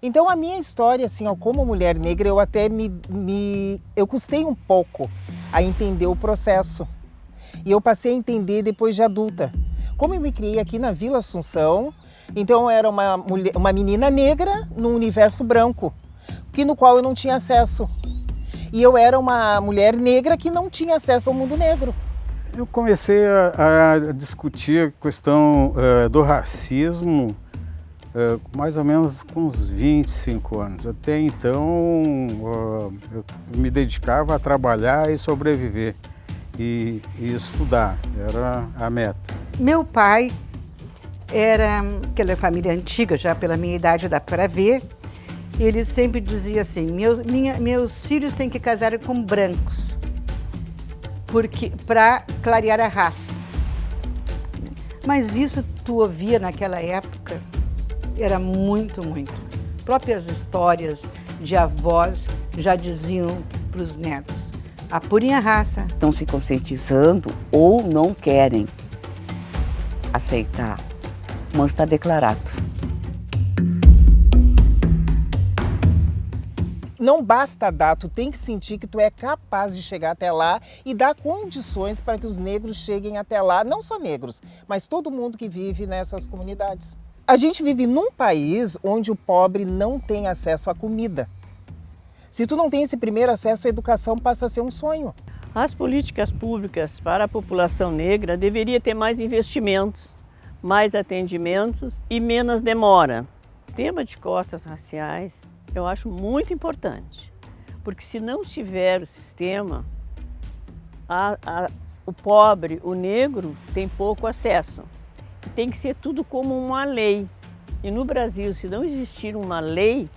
Então a minha história, assim, ó, como mulher negra, eu até eu custei um pouco a entender o processo. E eu passei a entender depois de adulta. Como eu me criei aqui na Vila Assunção, então eu era uma menina negra num universo branco, no qual eu não tinha acesso. E eu era uma mulher negra que não tinha acesso ao mundo negro. Eu comecei a discutir a questão do racismo mais ou menos com uns 25 anos. Até então eu me dedicava a trabalhar e sobreviver e estudar, era a meta. Meu pai era, aquela família antiga, já pela minha idade dá para ver, ele sempre dizia assim, meus filhos têm que casar com brancos, porque para clarear a raça. Mas isso tu ouvia naquela época, era muito. Próprias histórias de avós já diziam para os netos, apurem a raça. Estão se conscientizando ou não querem aceitar, mas está declarado. Não basta dar, tu tem que sentir que tu é capaz de chegar até lá e dar condições para que os negros cheguem até lá, não só negros, mas todo mundo que vive nessas comunidades. A gente vive num país onde o pobre não tem acesso à comida. Se tu não tem esse primeiro acesso, a educação passa a ser um sonho. As políticas públicas para a população negra deveriam ter mais investimentos, mais atendimentos e menos demora. O sistema de cotas raciais eu acho muito importante, porque se não tiver o sistema, o pobre, o negro, tem pouco acesso. Tem que ser tudo como uma lei. E no Brasil, se não existir uma lei,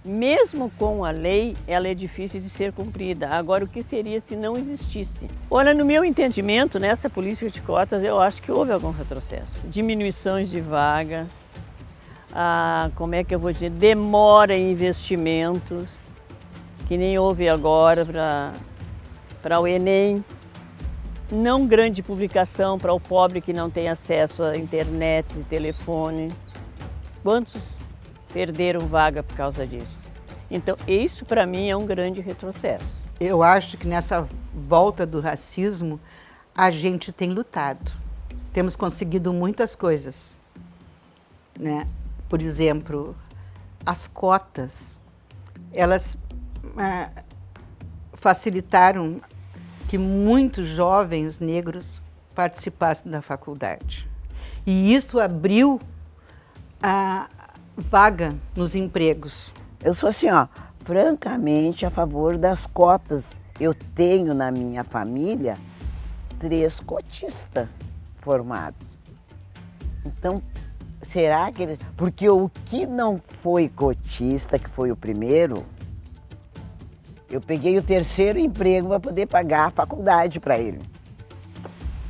mesmo com a lei, ela é difícil de ser cumprida. Agora, o que seria se não existisse? Olha, no meu entendimento, nessa política de cotas, eu acho que houve algum retrocesso. Diminuições de vagas, como é que eu vou dizer, demora em investimentos, que nem houve agora para o Enem. Não grande publicação para o pobre que não tem acesso à internet e telefone. Quantos perderam vaga por causa disso? Então, isso para mim é um grande retrocesso. Eu acho que nessa volta do racismo, a gente tem lutado. Temos conseguido muitas coisas, né? Por exemplo, as cotas, elas facilitaram que muitos jovens negros participassem da faculdade. E isso abriu a vaga nos empregos. Eu sou assim, ó, francamente a favor das cotas. Eu tenho na minha família 3 cotistas formados. Então, será que... Porque o que não foi cotista, que foi o primeiro, eu peguei o 3º emprego para poder pagar a faculdade para ele.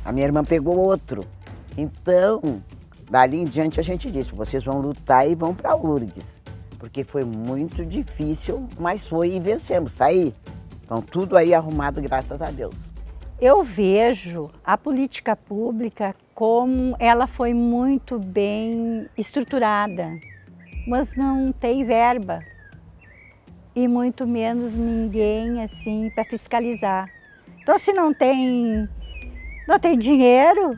A minha irmã pegou outro. Então, dali em diante a gente disse, vocês vão lutar e vão para a URGS. Porque foi muito difícil, mas foi e vencemos, saí. Então, tudo aí arrumado, graças a Deus. Eu vejo a política pública como ela foi muito bem estruturada, mas não tem verba. E muito menos ninguém assim para fiscalizar. Então, se não tem dinheiro,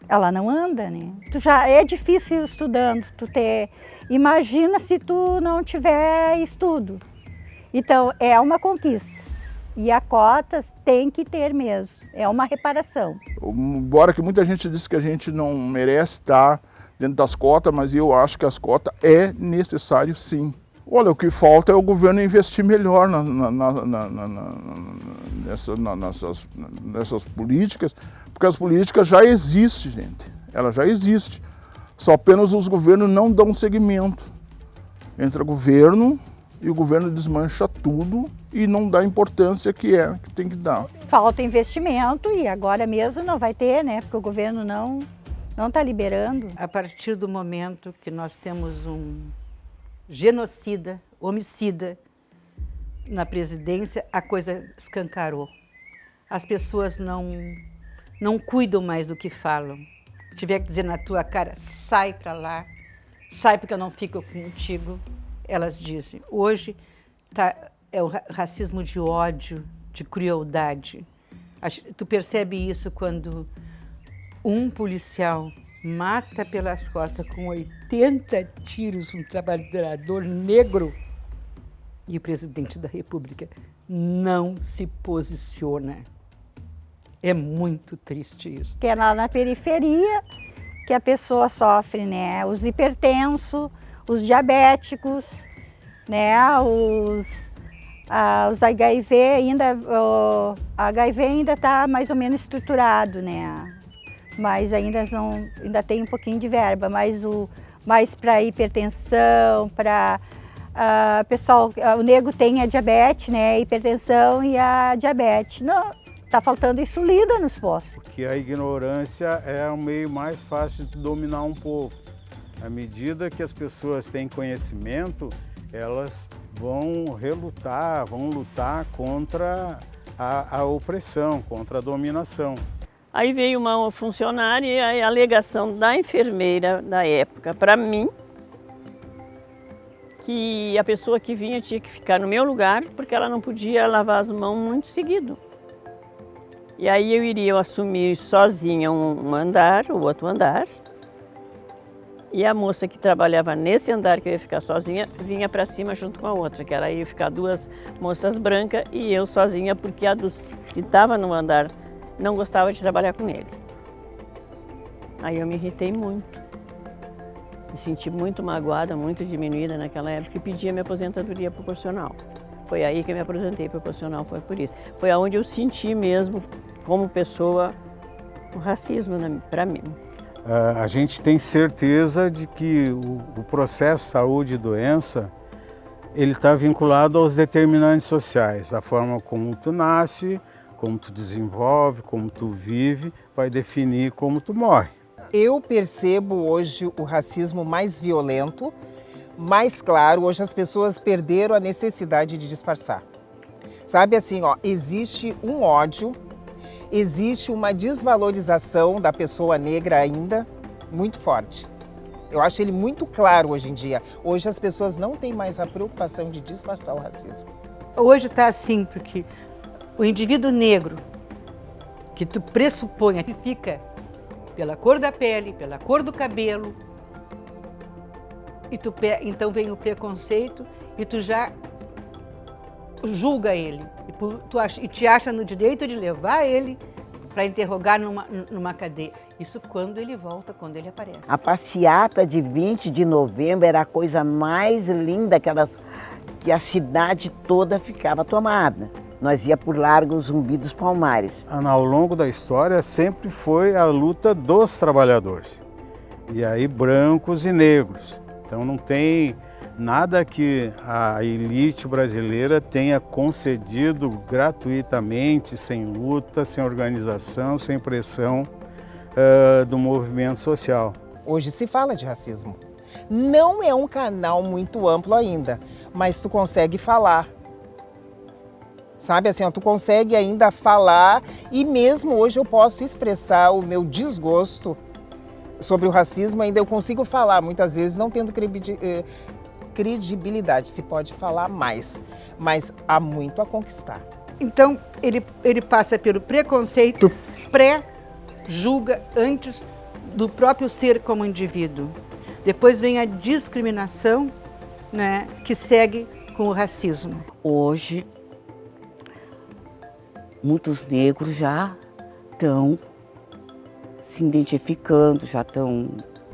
ela não anda, né? Já é difícil estudando, imagina se tu não tiver estudo. Então, é uma conquista. E a cotas tem que ter mesmo, é uma reparação. Embora que muita gente diz que a gente não merece estar dentro das cotas, mas eu acho que as cotas é necessário sim. Olha, o que falta é o governo investir melhor nessas políticas, porque as políticas já existem, gente. Ela já existe. Só apenas os governos não dão seguimento. Entra governo e o governo desmancha tudo e não dá a importância que tem que dar. Falta investimento e agora mesmo não vai ter, né? Porque o governo não está liberando. A partir do momento que nós temos um genocida, homicida na presidência, a coisa escancarou. As pessoas não cuidam mais do que falam. Se tiver que dizer na tua cara, sai para lá, sai porque eu não fico contigo. elas dizem. Hoje é o racismo de ódio, de crueldade. Tu percebe isso quando um policial mata pelas costas com 80 tiros um trabalhador negro e o presidente da República não se posiciona. É muito triste isso. Que é lá na periferia que a pessoa sofre, né? Os hipertensos, os diabéticos, né? Os HIV ainda, o HIV ainda está mais ou menos estruturado, né? Mas ainda tem um pouquinho de verba, mas para hipertensão, para pessoal, o negro tem a diabetes, né? A hipertensão e a diabetes. Não, tá faltando insulina nos postos. Porque a ignorância é o meio mais fácil de dominar um povo. À medida que as pessoas têm conhecimento, elas vão lutar contra a opressão, contra a dominação. Aí veio uma funcionária e a alegação da enfermeira da época para mim que a pessoa que vinha tinha que ficar no meu lugar porque ela não podia lavar as mãos muito seguido. E aí eu iria assumir sozinha um andar, o outro andar, e a moça que trabalhava nesse andar, que eu ia ficar sozinha, vinha para cima junto com a outra, que era ia ficar duas moças brancas e eu sozinha, porque a que estava no andar não gostava de trabalhar com ele. Aí eu me irritei muito. Me senti muito magoada, muito diminuída naquela época e pedi a minha aposentadoria proporcional. Foi aí que eu me aposentei proporcional, foi por isso. Foi aonde eu senti mesmo, como pessoa, o racismo para mim. A gente tem certeza de que o processo saúde e doença, ele está vinculado aos determinantes sociais. A forma como tu nasce, como tu desenvolve, como tu vive, vai definir como tu morre. Eu percebo hoje o racismo mais violento, mais claro. Hoje as pessoas perderam a necessidade de disfarçar. Sabe assim, ó, existe um ódio, existe uma desvalorização da pessoa negra ainda muito forte. Eu acho ele muito claro hoje em dia. Hoje as pessoas não têm mais a preocupação de disfarçar o racismo. Hoje está assim, porque o indivíduo negro, que tu pressupõe que fica pela cor da pele, pela cor do cabelo, e então vem o preconceito e tu já julga ele. E te acha no direito de levar ele para interrogar numa cadeia. Isso quando ele volta, quando ele aparece. A passeata de 20 de novembro era a coisa mais linda que a cidade toda ficava tomada. Nós ia por Largo Zumbi dos Palmares. Ao longo da história sempre foi a luta dos trabalhadores. E aí brancos e negros. Então não tem nada que a elite brasileira tenha concedido gratuitamente, sem luta, sem organização, sem pressão do movimento social. Hoje se fala de racismo. Não é um canal muito amplo ainda, mas tu consegue falar. Sabe assim, ó, tu consegue ainda falar e mesmo hoje eu posso expressar o meu desgosto sobre o racismo, ainda eu consigo falar, muitas vezes não tendo credibilidade, se pode falar mais, mas há muito a conquistar. Então, ele passa pelo preconceito, pré-julga antes do próprio ser como indivíduo. Depois vem a discriminação, né, que segue com o racismo. Hoje, muitos negros já estão se identificando, já estão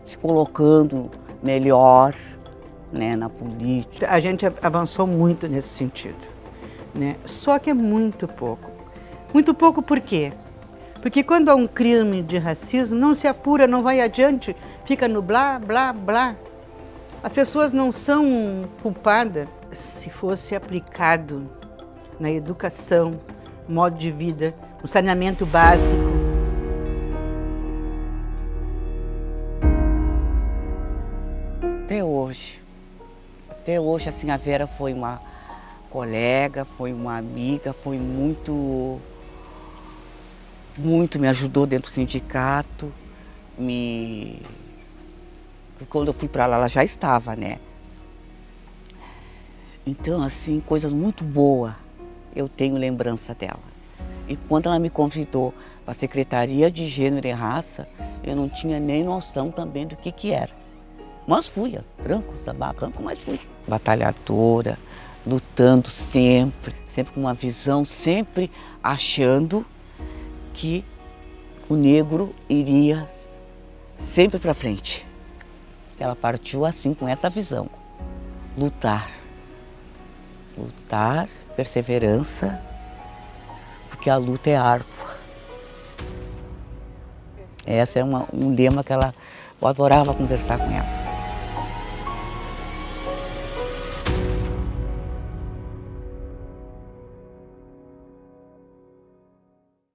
se colocando melhor, né, na política. A gente avançou muito nesse sentido, né? Só que é muito pouco. Muito pouco por quê? Porque quando há um crime de racismo, não se apura, não vai adiante, fica no blá, blá, blá. As pessoas não são culpadas. Se fosse aplicado na educação, modo de vida, o saneamento básico. Até hoje, assim, a Vera foi uma colega, foi uma amiga, foi muito me ajudou dentro do sindicato. Quando eu fui para lá, ela já estava, né? Então, assim, coisas muito boas eu tenho lembrança dela. E quando ela me convidou para a Secretaria de Gênero e Raça, eu não tinha nem noção também do que era. Mas fui, tranco, barranco, mas fui. Batalhadora, lutando sempre com uma visão, sempre achando que o negro iria sempre para frente. Ela partiu assim, com essa visão. Lutar, perseverança, porque a luta é árdua. Esse era um lema que eu adorava conversar com ela.